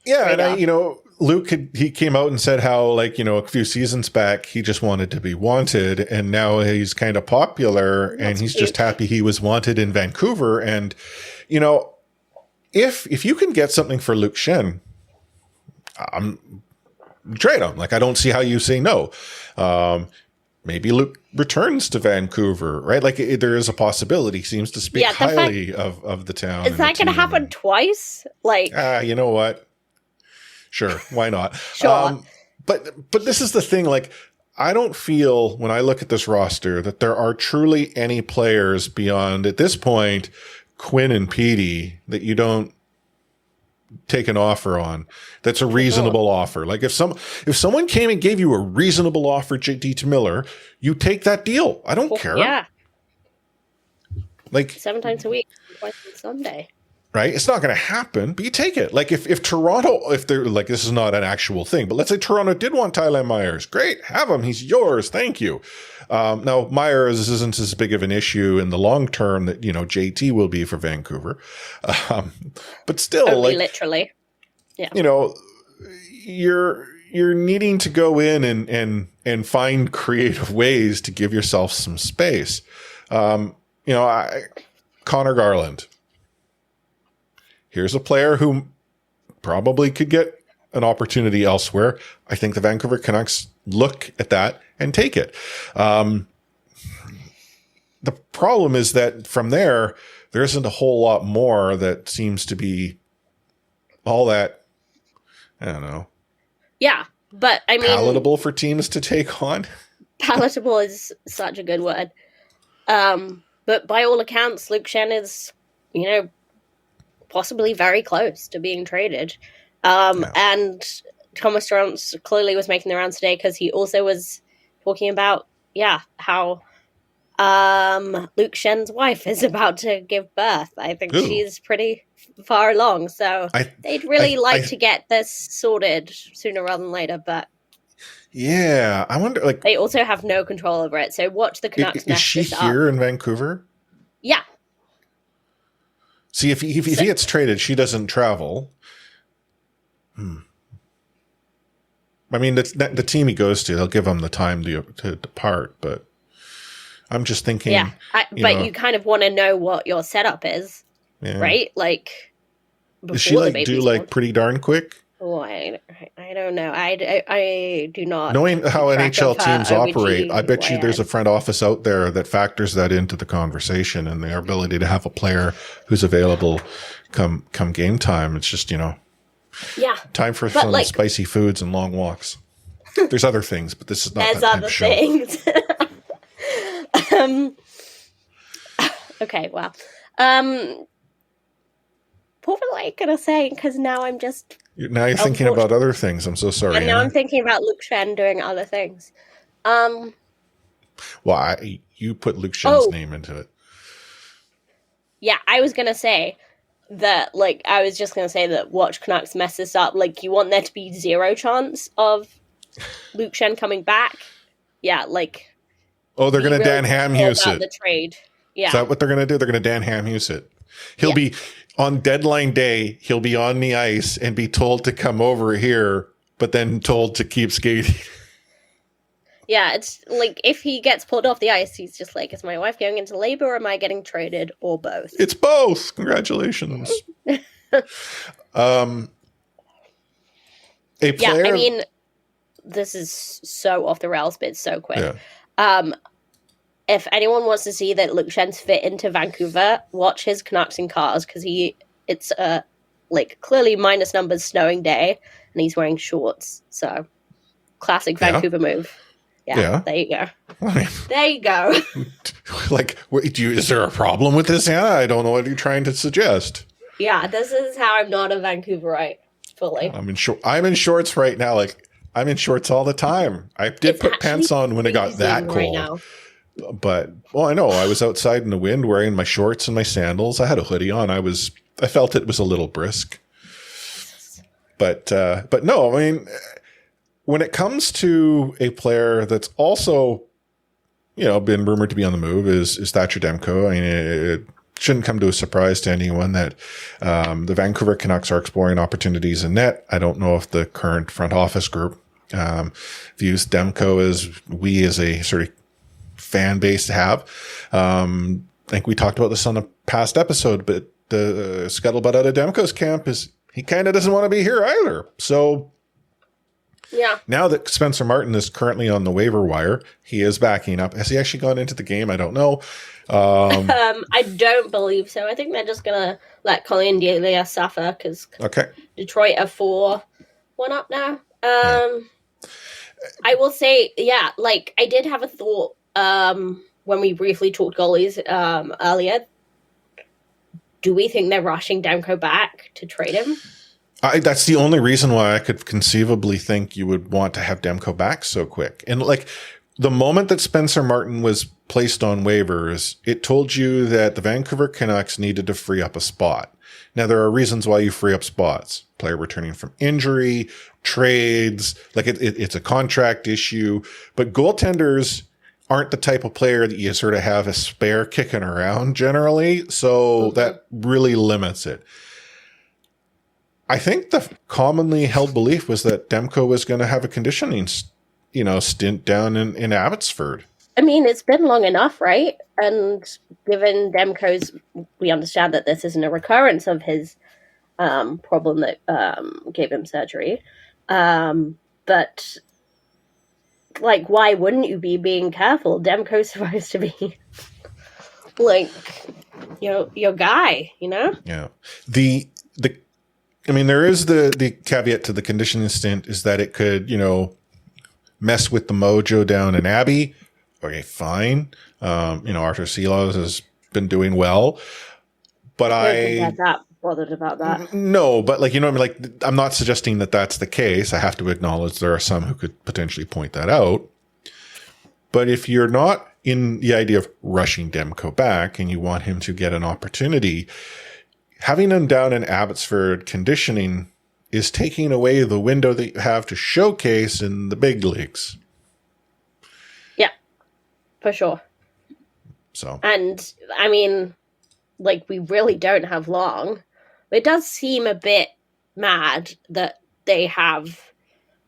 Yeah, radar. and Luke he came out and said how a few seasons back he just wanted to be wanted, and now he's kind of popular and he's just happy he was wanted in Vancouver. And if you can get something for Luke Schenn, trade him. I don't see how you say no. Maybe Luke returns to Vancouver, right? There is a possibility. He seems to speak highly of the town. Is that going to happen twice? You know what? Sure, why not? Sure. But this is the thing. I don't feel when I look at this roster that there are truly any players beyond at this point Quinn and Petey that you don't take an offer on. That's a reasonable offer. If someone came and gave you a reasonable offer, JD Miller, you take that deal. I don't care. Yeah. 7 times a week, twice on Sunday. Right? It's not going to happen, but you take it. If Toronto, if they're this is not an actual thing, but let's say Toronto did want Tyler Myers. Great. Have him. He's yours. Thank you. Now Myers isn't as big of an issue in the long term that, JT will be for Vancouver. But still literally. Yeah. You're needing to go in and find creative ways to give yourself some space. Connor Garland. Here's a player who probably could get an opportunity elsewhere. I think the Vancouver Canucks look at that and take it. The problem is that from there isn't a whole lot more that seems to be all that, I don't know. Yeah, but palatable for teams to take on. Palatable is such a good word. But by all accounts, Luke Schenn is, possibly very close to being traded. And Thomas Durant clearly was making the rounds today because he also was talking about, how Luke Schenn's wife is about to give birth. I think she's pretty far along. So they'd really like to get this sorted sooner rather than later. But yeah, I wonder, they also have no control over it. So watch the Canucks mess this up. Is she here in Vancouver? Yeah. See, if he gets traded, she doesn't travel. I mean, the team he goes to, they'll give him the time to depart. But I'm just thinking. Yeah, but you kind of want to know what your setup is, right? Does she do pretty darn quick? Oh, I don't know. I do not. Knowing how NHL teams operate, I bet you there's a front office out there that factors that into the conversation and their ability to have a player who's available come game time. It's just, time for some spicy foods and long walks. There's other things, but this is not that type of show. There's other things. Okay, wow. I gonna say? Because now I'm just. Now you're thinking about other things. I'm so sorry. And now Anna. I'm thinking about Luke Shen doing other things. Well, you put Luke Shen's name into it. Yeah, I was gonna say that. Like, I was just gonna say that watch Canucks mess this up. Like, you want there to be zero chance of Luke Shen coming back. Yeah, like. Oh, they're gonna really Dan Hamhuse it. The trade. Yeah. Is that what they're gonna do? They're gonna Dan Hamhuse it. He'll be on deadline day. He'll be on the ice and be told to come over here, but then told to keep skating. Yeah, it's like if he gets pulled off the ice, he's just like, is my wife going into labor or am I getting traded or both? It's both. Congratulations. A player. Yeah, I mean, this is so off the rails, but it's so quick. Yeah. If anyone wants to see that Luke Shen's fit into Vancouver, watch his Canucks in cars because it's like clearly minus numbers snowing day and he's wearing shorts. So classic Vancouver move. Yeah, there you go. There you go. Like, is there a problem with this, Anna? I don't know what you're trying to suggest. Yeah, this is how I'm not a Vancouverite fully. I'm in shorts right now. Like, I'm in shorts all the time. I did put pants on when it got that cold. Right now. But, well, I know. I was outside in the wind wearing my shorts and my sandals. I had a hoodie on. I felt it was a little brisk. But no, I mean, when it comes to a player that's also, been rumored to be on the move is Thatcher Demko. I mean, it shouldn't come to a surprise to anyone that the Vancouver Canucks are exploring opportunities in net. I don't know if the current front office group views Demko as a sort of fan base to have. I think we talked about this on a past episode, but the scuttlebutt out of Demko's camp is he kind of doesn't want to be here either. So yeah, now that Spencer Martin is currently on the waiver wire, he is backing up. Has he actually gone into the game? I don't know. I don't believe so. I think they're just gonna let Colin Delia suffer because Detroit are 4-1 up now. I will say, like I did have a thought when we briefly talked goalies earlier. Do we think they're rushing Demko back to trade him? That's the only reason why I could conceivably think you would want to have Demko back so quick. And like the moment that Spencer Martin was placed on waivers, it told you that the Vancouver Canucks needed to free up a spot. Now, there are reasons why you free up spots. Player returning from injury, trades, like it's a contract issue. But goaltenders aren't the type of player that you sort of have a spare kicking around generally. So that really limits it. I think the commonly held belief was that Demko was going to have a conditioning, stint down in Abbotsford. I mean, it's been long enough, right? And given Demko's, we understand that this isn't a recurrence of his problem that gave him surgery. But, like, why wouldn't you be being careful? Demko's supposed to be, like, your guy, Yeah. I mean, there is the caveat to the conditioning stint is that it could, mess with the mojo down in Abbey. Okay, fine. Arthur Silos has been doing well, but I'm not bothered about that. No, but I'm not suggesting that that's the case. I have to acknowledge there are some who could potentially point that out. But if you're not in the idea of rushing Demko back and you want him to get an opportunity, having him down in Abbotsford conditioning is taking away the window that you have to showcase in the big leagues. Yeah, for sure. So, and I mean, like, we really don't have long. It does seem a bit mad that they have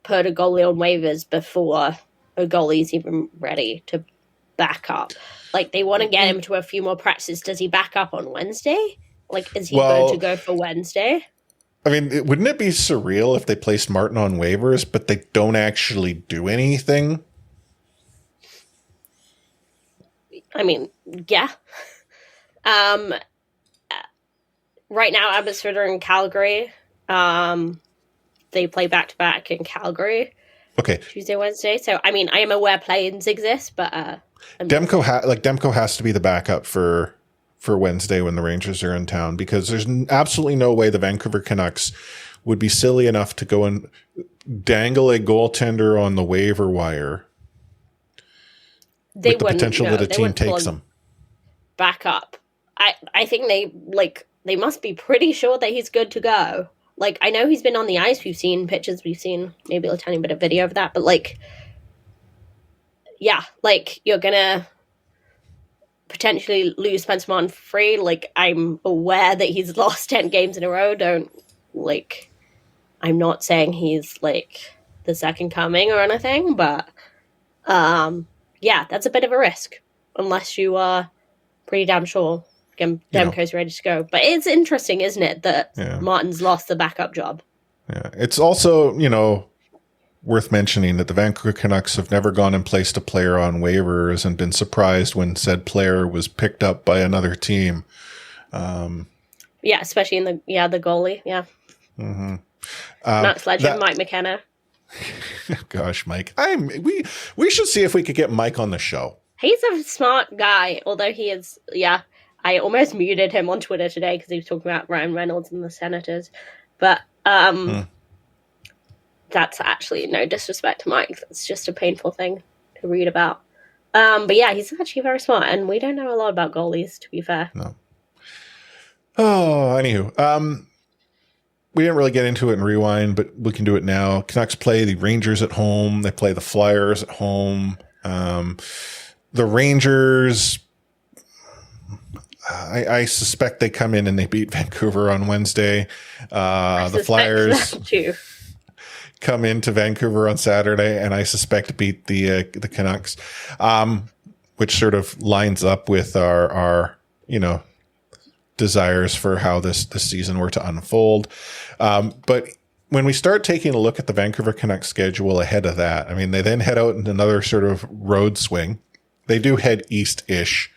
put a goalie on waivers before a goalie's even ready to back up. Like, they want to get him to a few more practices. Does he back up on Wednesday? Like, is he going to go for Wednesday? I mean, wouldn't it be surreal if they placed Martin on waivers, but they don't actually do anything? I mean, yeah. Right now, Abbotsford are in Calgary. They play back-to-back in Calgary. Okay. Tuesday, Wednesday. So, I mean, I am aware play-ins exist, but... Demko has to be the backup for for Wednesday when the Rangers are in town, because there's absolutely no way the Vancouver Canucks would be silly enough to go and dangle a goaltender on the waiver wire with the potential that a team takes them. Back up. I think they must be pretty sure that he's good to go. Like, I know he's been on the ice. We've seen pictures. We've seen maybe a tiny bit of video of that. But, like, yeah, like, you're going to potentially lose Spencer Martin for free. Like, I'm aware that he's lost 10 games in a row. I'm not saying he's, like, the second coming or anything. But, yeah, that's a bit of a risk. Unless you are pretty damn sure Demko's ready to go. But it's interesting, isn't it, that Martin's lost the backup job. Yeah. It's also, worth mentioning that the Vancouver Canucks have never gone and placed a player on waivers and been surprised when said player was picked up by another team. Yeah, especially in the goalie. Yeah. Mm-hmm. Matt Sledger, Mike McKenna. Gosh, Mike. We should see if we could get Mike on the show. He's a smart guy, although he is, I almost muted him on Twitter today because he was talking about Ryan Reynolds and the Senators. But that's actually no disrespect to Mike. It's just a painful thing to read about. But yeah, he's actually very smart, and we don't know a lot about goalies, to be fair. No. Oh, anywho. We didn't really get into it in Rewind, but we can do it now. Canucks play the Rangers at home. They play the Flyers at home. The Rangers, I suspect they come in and they beat Vancouver on Wednesday. The Flyers come into Vancouver on Saturday, and I suspect beat the Canucks, which sort of lines up with our desires for how this season were to unfold. But when we start taking a look at the Vancouver Canucks schedule ahead of that, I mean, they then head out in another sort of road swing. They do head east-ish.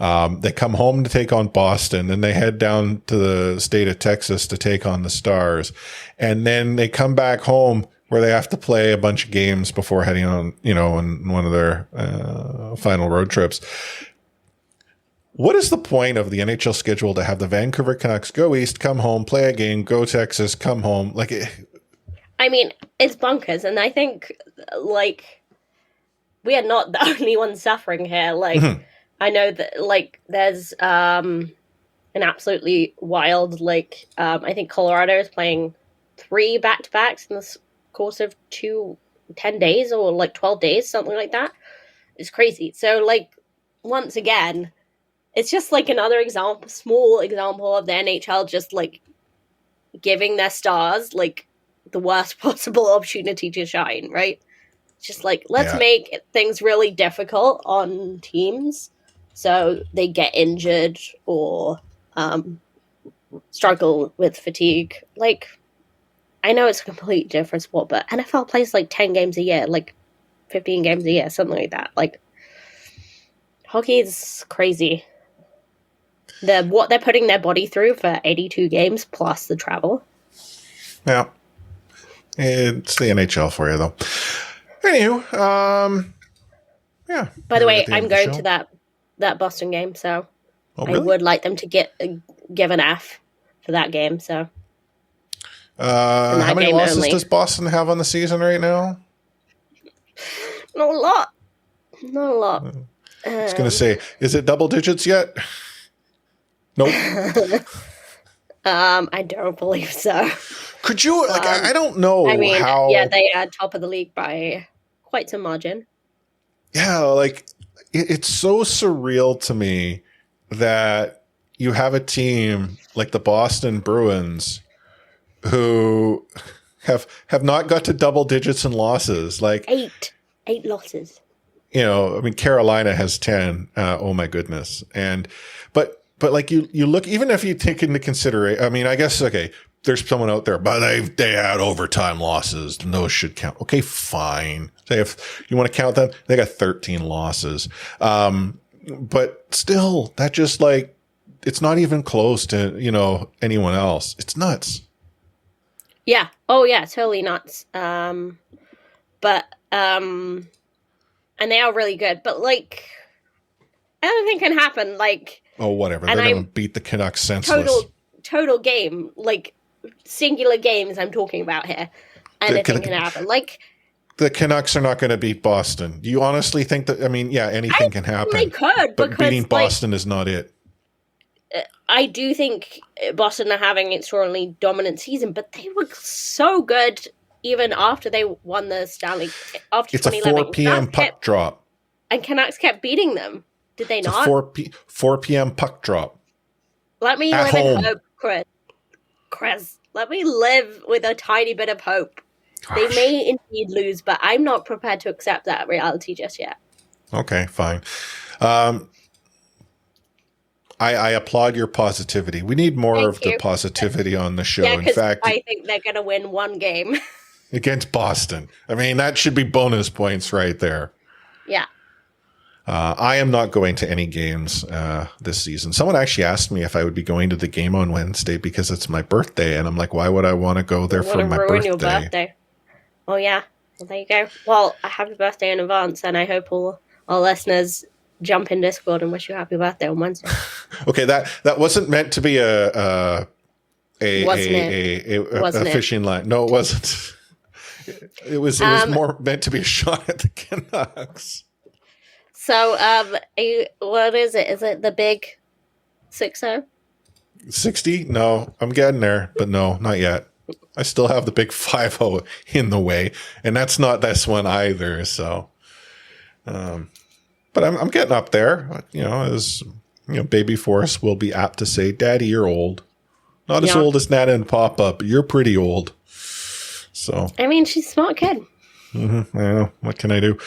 They come home to take on Boston, and they head down to the state of Texas to take on the Stars. And then they come back home where they have to play a bunch of games before heading on, on one of their final road trips. What is the point of the NHL schedule to have the Vancouver Canucks go east, come home, play a game, go Texas, come home? I mean, it's bonkers, and I think, we are not the only ones suffering here. I know that, there's an absolutely wild, I think Colorado is playing 3 back-to-backs in the course of 10 days or, 12 days, something like that. It's crazy. So, once again, it's just, another small example of the NHL just, giving their stars, the worst possible opportunity to shine, right? Just let's make things really difficult on teams so they get injured or struggle with fatigue. I know it's a completely different sport, but NFL plays 10 games a year, 15 games a year, something like that. Hockey is crazy. What they're putting their body through for 82 games plus the travel. Yeah. It's the NHL for you, though. Anywho, yeah. By the way, I'm going to that Boston game, so really? I would like them to give an F for that game. So, how many losses does Boston have on the season right now? Not a lot. Not a lot. I was going to say, is it double digits yet? Nope. I don't believe so. Could you? I don't know. How. Yeah, they are top of the league by quite some margin. Yeah, it's so surreal to me that you have a team like the Boston Bruins who have not got to double digits in losses. 8 losses. Carolina has 10. Oh my goodness. But you look, even if you take into consideration, I guess, okay, there's someone out there, but they had overtime losses, and those should count. Okay, fine. Say if you want to count them, they got 13 losses. But still, that just it's not even close to, anyone else. It's nuts. Yeah. Oh yeah, totally nuts. But and they are really good, but anything can happen. Oh, whatever. And They're going to beat the Canucks senseless. Total game, like singular games I'm talking about here. Anything can happen. Like, the Canucks are not going to beat Boston. Do you honestly think that? I mean, yeah, anything can happen. They could, but because beating Boston is not it. I do think Boston are having an extraordinarily dominant season, but they were so good even after they won the Stanley. After It's a 4 p.m. puck drop. And Canucks kept beating them. Did they not? It's a 4 p.m. puck drop. Let me live in hope, Chris. Let me live with a tiny bit of hope. Gosh. They may indeed lose, but I'm not prepared to accept that reality just yet. Okay, fine. I applaud your positivity. We need more of the positivity on the show. Yeah, in fact, I think they're going to win one game. Against Boston. I mean, that should be bonus points right there. Yeah. I am not going to any games this season. Someone actually asked me if I would be going to the game on Wednesday because it's my birthday. And I'm like, why would I want to go there for my birthday? Your birthday? Oh, yeah. Well, there you go. Well, happy birthday in advance. And I hope all our listeners jump in Discord and wish you a happy birthday on Wednesday. Okay, that wasn't meant to be a fishing line. No, it wasn't. It was more meant to be a shot at the Canucks. So, what is it? Is it the big 6-0? 60? No, I'm getting there, but no, not yet. I still have the big 5-0 in the way, and that's not this one either. So, but I'm getting up there. You know, as you know, Baby Force will be apt to say, "Daddy, you're old. Not as old as Nana and Papa, but you're pretty old." So, I mean, she's a smart kid. Mm-hmm, I know. What can I do?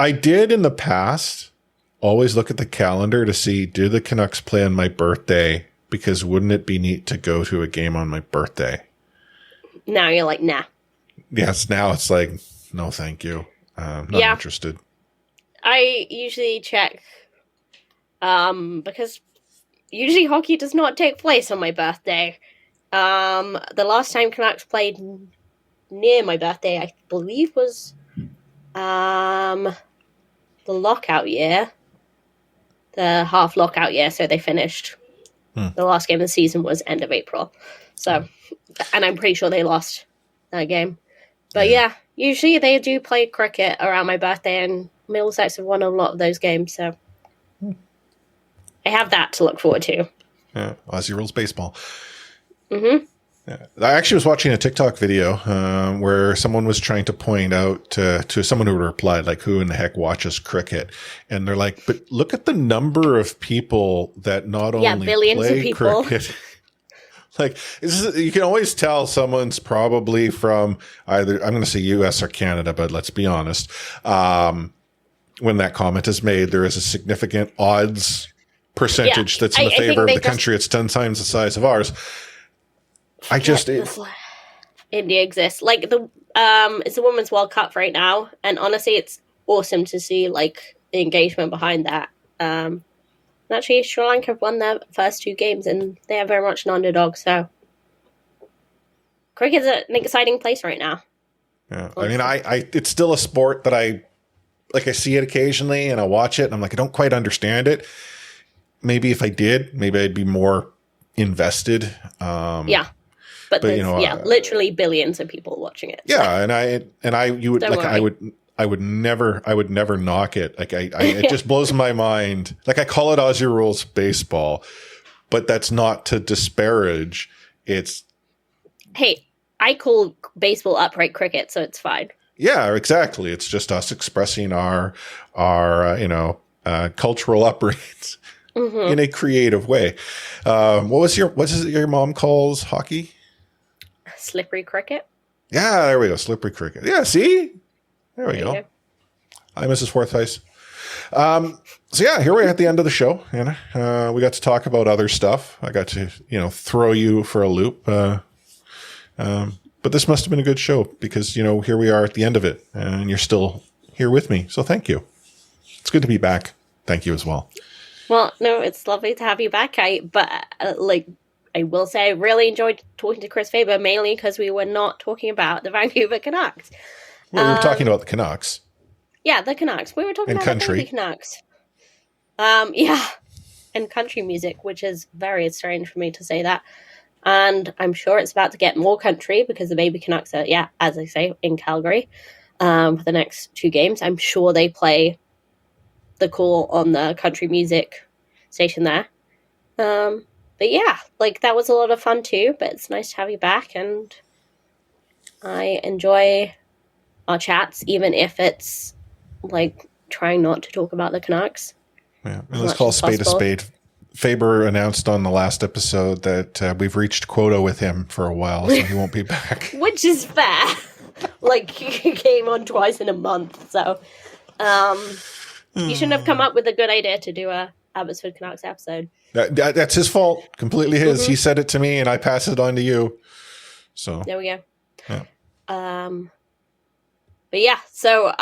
I did in the past always look at the calendar to see, do the Canucks play on my birthday? Because wouldn't it be neat to go to a game on my birthday? Now you're like, nah. Yes, now it's like, no, thank you. Not interested. I usually check, because usually hockey does not take place on my birthday. The last time Canucks played near my birthday, I believe, was the lockout year, the half lockout year. So they finished. The last game of the season was end of April. So, and I'm pretty sure they lost that game. But yeah, usually they do play cricket around my birthday, and Middlesex have won a lot of those games. So I have that to look forward to. Yeah, Aussie rules baseball. Mm-hmm. Yeah. I actually was watching a TikTok video where someone was trying to point out to someone who replied, like, who in the heck watches cricket? And they're like, but look at the number of people that not only billions play of people. cricket. Like, you can always tell someone's probably from either, I'm going to say US or Canada, but let's be honest. When that comment is made, there is a significant odds percentage that's in the favor of the country. It's 10 times the size of ours. India exists. Like it's a Women's World Cup right now, and honestly, it's awesome to see like the engagement behind that. And actually, Sri Lanka won their first 2 games, and they are very much an underdog. So, cricket's an exciting place right now. Yeah, I mean, it's still a sport that I see it occasionally, and I watch it, and I'm like, I don't quite understand it. Maybe if I did, maybe I'd be more invested. But you know, literally billions of people watching it. Yeah, I would never knock it. Like it just blows my mind. Like, I call it Aussie rules baseball, but that's not to disparage. It's, hey, I call baseball upright cricket, so it's fine. Yeah, exactly. It's just us expressing our cultural upbringings in a creative way. What is it your mom calls hockey? Slippery cricket. Yeah, there we go. Slippery cricket. Yeah, see? There we go. Hi, Mrs. Forsyth. So yeah, here we're at the end of the show, Anna. We got to talk about other stuff. I got to, throw you for a loop. But this must have been a good show because, here we are at the end of it and you're still here with me. So thank you. It's good to be back. Thank you as well. Well, no, it's lovely to have you back. I will say I really enjoyed talking to Chris Faber, mainly because we were not talking about the Vancouver Canucks. Well, we were talking about the Canucks. Yeah, the Canucks. We were talking about the Canucks. Yeah, and country music, which is very strange for me to say that. And I'm sure it's about to get more country because the baby Canucks are, as I say, in Calgary for the next 2 games. I'm sure they play the call on the country music station there. But yeah, like that was a lot of fun too, but it's nice to have you back, and I enjoy our chats, even if it's like trying not to talk about the Canucks. Yeah, and let's call a spade a spade. Faber announced on the last episode that we've reached quota with him for a while, so he won't be back. Which is fair. Like, he came on twice in a month, so you shouldn't have come up with a good idea to do a Abbotsford Canucks episode. That's his fault. Completely his. He said it to me, and I passed it on to you. So there we go. Yeah. But yeah, so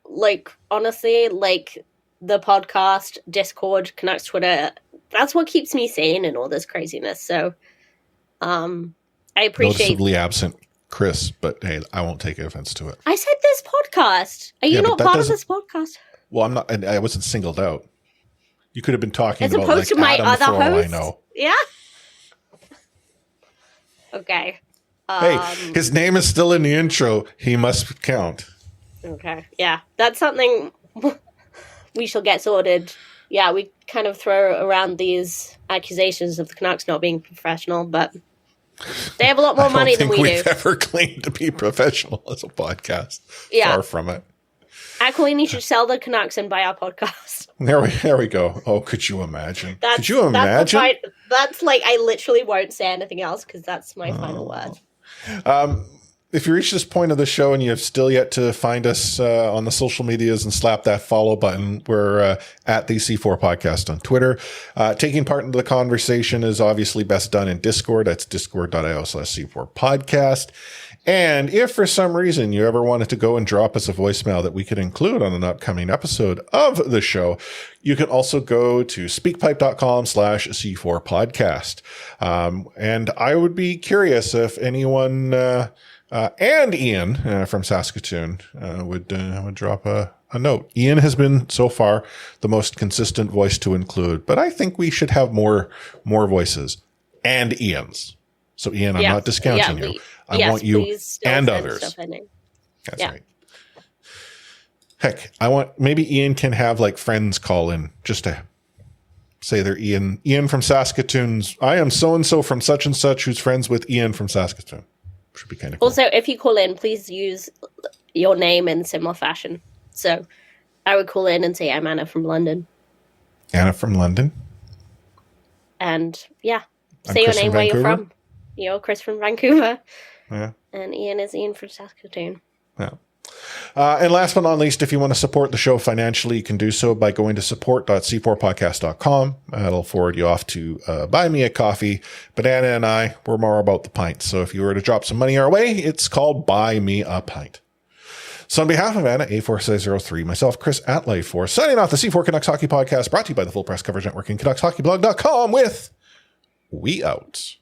like honestly, like the podcast, Discord, Canucks Twitter, that's what keeps me sane in all this craziness. So I appreciate noticeably absent Chris, but hey, I won't take offense to it. I said this podcast. Are you not part of this podcast? Well, I'm not. I wasn't singled out. You could have been talking as about opposed to my Adam other for all I hosts. know. Yeah. Okay. Hey, his name is still in the intro. He must count. Okay. Yeah, that's something we shall get sorted. Yeah, we kind of throw around these accusations of the Canucks not being professional, but they have a lot more money than we do. I don't think we've ever claimed to be professional as a podcast. Yeah. Far from it. Actually, we need to sell the Canucks and buy our podcast. There we go. Oh, could you imagine? Could you imagine? That's like, I literally won't say anything else because that's my final word. If you reach this point of the show and you have still yet to find us on the social medias and slap that follow button, we're at the C4 Podcast on Twitter. Taking part in the conversation is obviously best done in Discord. That's discord.io/C4 Podcast. And if for some reason you ever wanted to go and drop us a voicemail that we could include on an upcoming episode of the show, you can also go to speakpipe.com/C4 Podcast. And I would be curious if anyone, and Ian from Saskatoon would drop a note. Ian has been so far the most consistent voice to include, but I think we should have more voices and Ian's. So Ian, I'm not discounting you. I want you and others. That's right. Heck, maybe Ian can have like friends call in just to say they're Ian from Saskatoon's. I am so-and-so from such and such who's friends with Ian from Saskatoon. Should be kind of cool. Also, if you call in, please use your name in similar fashion. So I would call in and say, I'm Anna from London. Anna from London? And say your name where you're from. You're Chris from Vancouver. Yeah. And Ian is Ian from Saskatoon. Yeah. And last but not least, if you want to support the show financially, you can do so by going to support.c4podcast.com. That'll forward you off to buy me a coffee. But Anna and I, we're more about the pint. So if you were to drop some money our way, it's called Buy Me a Pint. So on behalf of Anna, A4603, myself, Chris at Life4, signing off the C4 Canucks Hockey Podcast, brought to you by the Full Press Coverage Network and CanucksHockeyBlog.com with We Out.